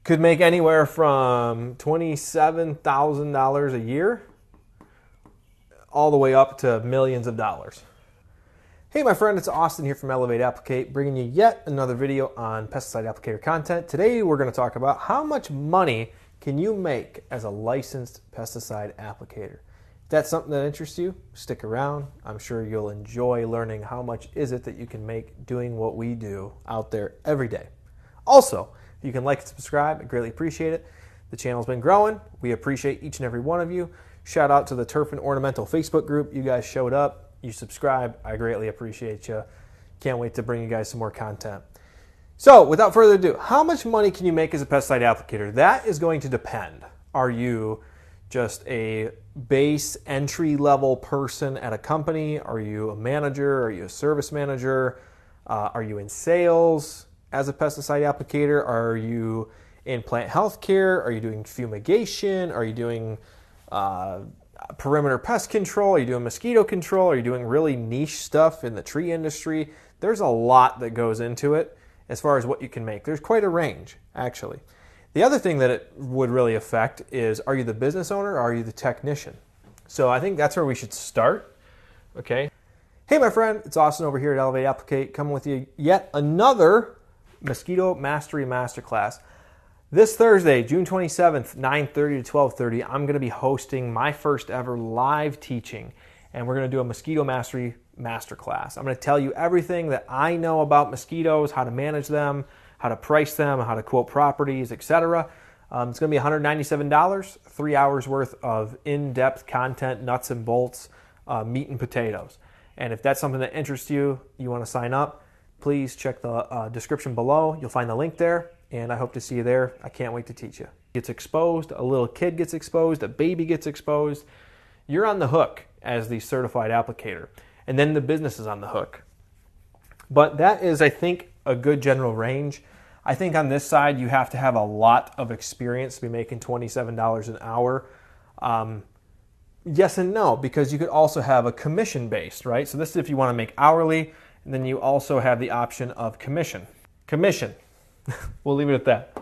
Could make anywhere from $27,000 a year all the way up to millions of dollars. Hey my friend, it's Austin here from Applicate, bringing you yet another video on pesticide applicator content. Today we're going to talk about how much money can you make as a licensed pesticide applicator. If that's something that interests you, stick around. I'm sure you'll enjoy learning how much is it that you can make doing what we do out there every day. Also, you can like and subscribe. I greatly appreciate it. The channel's been growing. We appreciate each and every one of you. Shout out to the Turf and Ornamental Facebook group. You guys showed up. You subscribed. I greatly appreciate you. Can't wait to bring you guys some more content. So, without further ado, how much money can you make as a pesticide applicator? That is going to depend. Are you just a base entry-level person at a company? Are you a manager? Are you a service manager? Are you in sales as a pesticide applicator? Are you in plant health care? Are you doing fumigation? Are you doing perimeter pest control? Are you doing mosquito control? Are you doing really niche stuff in the tree industry? There's a lot that goes into it as far as what you can make. There's quite a range, actually. The other thing that it would really affect is, are you the business owner or are you the technician? So I think that's where we should start, okay? Hey my friend, it's Austin over here at Applicate, coming with you yet another Mosquito Mastery Masterclass. This Thursday, June 27th, 9:30 to 12:30, I'm going to be hosting my first ever live teaching, and we're going to do a Mosquito Mastery Masterclass. I'm going to tell you everything that I know about mosquitoes, how to manage them, how to price them, how to quote properties, etc. It's going to be $197, 3 hours worth of in-depth content, nuts and bolts, meat and potatoes. And if that's something that interests you, you want to sign up, please check the description below. You'll find the link there, and I hope to see you there. I can't wait to teach you. Gets exposed, a little kid gets exposed, a baby gets exposed. You're on the hook as the certified applicator, and then the business is on the hook. But that is, I think, a good general range. I think on this side, you have to have a lot of experience to be making $27 an hour. Yes and no, because you could also have a commission-based, right? So this is if you want to make hourly, and then you also have the option of commission. Commission. We'll leave it at that.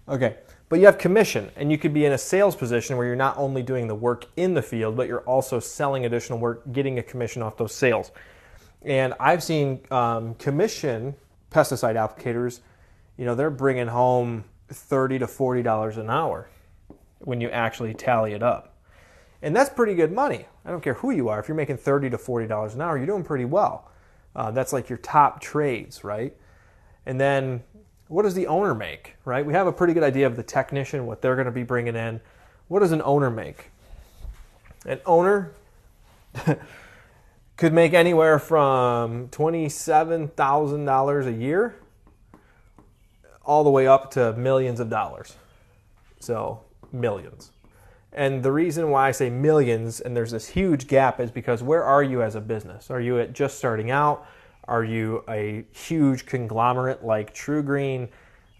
Okay. But you have commission, and you could be in a sales position where you're not only doing the work in the field, but you're also selling additional work, getting a commission off those sales. And I've seen commission pesticide applicators, they're bringing home $30 to $40 an hour when you actually tally it up. And that's pretty good money. I don't care who you are. If you're making $30 to $40 an hour, you're doing pretty well. That's like your top trades, right? And then what does the owner make, right? We have a pretty good idea of the technician, what they're going to be bringing in. What does an owner make? An owner could make anywhere from $27,000 a year all the way up to millions of dollars. So, millions. And the reason why I say millions, and there's this huge gap, is because where are you as a business? Are you just starting out? Are you a huge conglomerate like True Green?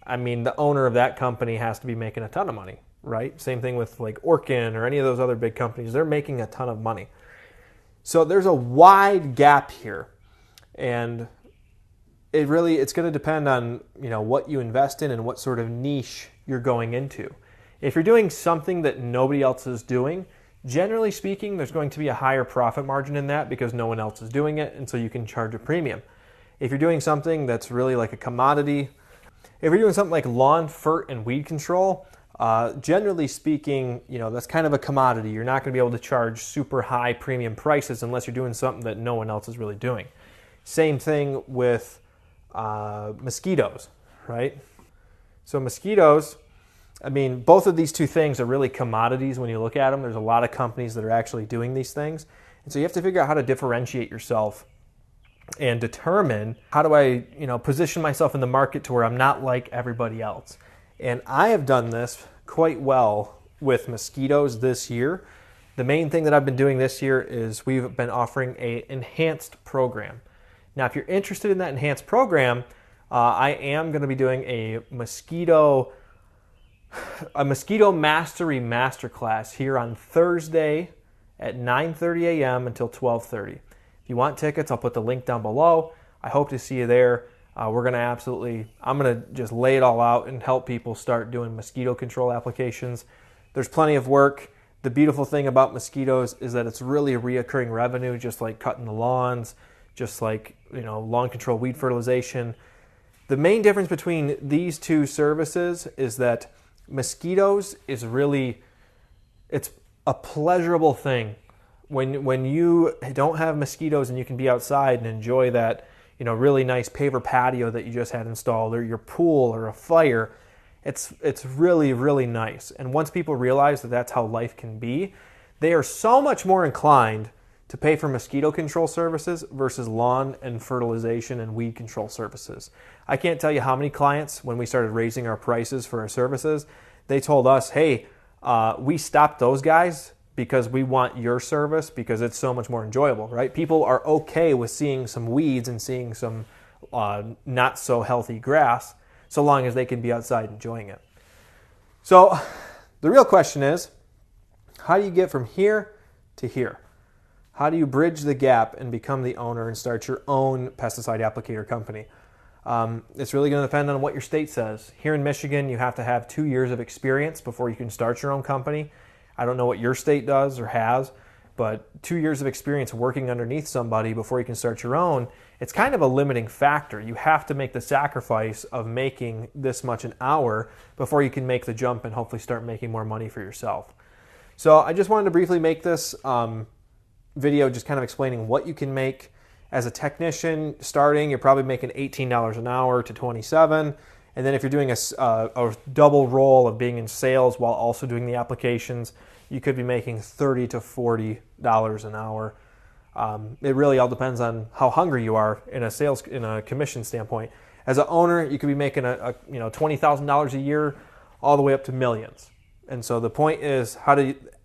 I mean, the owner of that company has to be making a ton of money, right? Same thing with like Orkin or any of those other big companies. They're making a ton of money. So there's a wide gap here. And it's going to depend on, what you invest in and what sort of niche you're going into. If you're doing something that nobody else is doing, generally speaking, there's going to be a higher profit margin in that because no one else is doing it, and so you can charge a premium. If you're doing something that's really like a commodity, if you're doing something like lawn, fert, and weed control, generally speaking, that's kind of a commodity. You're not going to be able to charge super high premium prices unless you're doing something that no one else is really doing. Same thing with mosquitoes, right? So mosquitoes, both of these two things are really commodities when you look at them. There's a lot of companies that are actually doing these things. And so you have to figure out how to differentiate yourself and determine, how do I, position myself in the market to where I'm not like everybody else. And I have done this quite well with mosquitoes this year. The main thing that I've been doing this year is we've been offering an enhanced program. Now, if you're interested in that enhanced program, I am going to be doing a Mosquito Mastery Masterclass here on Thursday at 9:30 a.m. until 12:30. If you want tickets, I'll put the link down below. I hope to see you there. I'm going to just lay it all out and help people start doing mosquito control applications. There's plenty of work. The beautiful thing about mosquitoes is that it's really a reoccurring revenue, just like cutting the lawns, just like, lawn control, weed fertilization. The main difference between these two services is that mosquitoes is really, it's a pleasurable thing. When you don't have mosquitoes and you can be outside and enjoy that, really nice paver patio that you just had installed, or your pool or a fire, it's really, really nice. And once people realize that that's how life can be, they are so much more inclined to pay for mosquito control services versus lawn and fertilization and weed control services. I can't tell you how many clients, when we started raising our prices for our services, they told us, hey, we stopped those guys because we want your service because it's so much more enjoyable, right? People are okay with seeing some weeds and seeing some not so healthy grass, so long as they can be outside enjoying it. So the real question is, how do you get from here to here? How do you bridge the gap and become the owner and start your own pesticide applicator company? It's really going to depend on what your state says. Here in Michigan, you have to have 2 years of experience before you can start your own company. I don't know what your state does or has, but 2 years of experience working underneath somebody before you can start your own, it's kind of a limiting factor. You have to make the sacrifice of making this much an hour before you can make the jump and hopefully start making more money for yourself. So I just wanted to briefly make this video just kind of explaining what you can make. As a technician starting, you're probably making $18 an hour to $27. And then if you're doing a double role of being in sales while also doing the applications, you could be making $30 to $40 an hour. It really all depends on how hungry you are in a commission standpoint. As an owner, you could be making $20,000 a year all the way up to millions. And so the point is,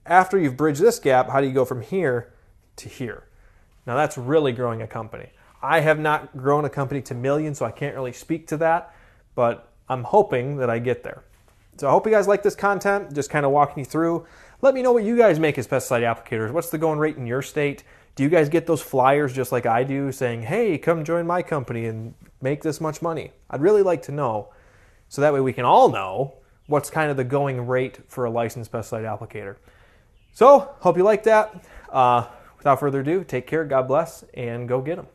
after you've bridged this gap, how do you go from here to here? Now that's really growing a company. I have not grown a company to millions, so I can't really speak to that, but I'm hoping that I get there. So I hope you guys like this content, just kind of walking you through. Let me know what you guys make as pesticide applicators. What's the going rate in your state? Do you guys get those flyers just like I do saying, hey, come join my company and make this much money? I'd really like to know, so that way we can all know what's kind of the going rate for a licensed pesticide applicator. So, hope you like that. Without further ado, take care, God bless, and go get them.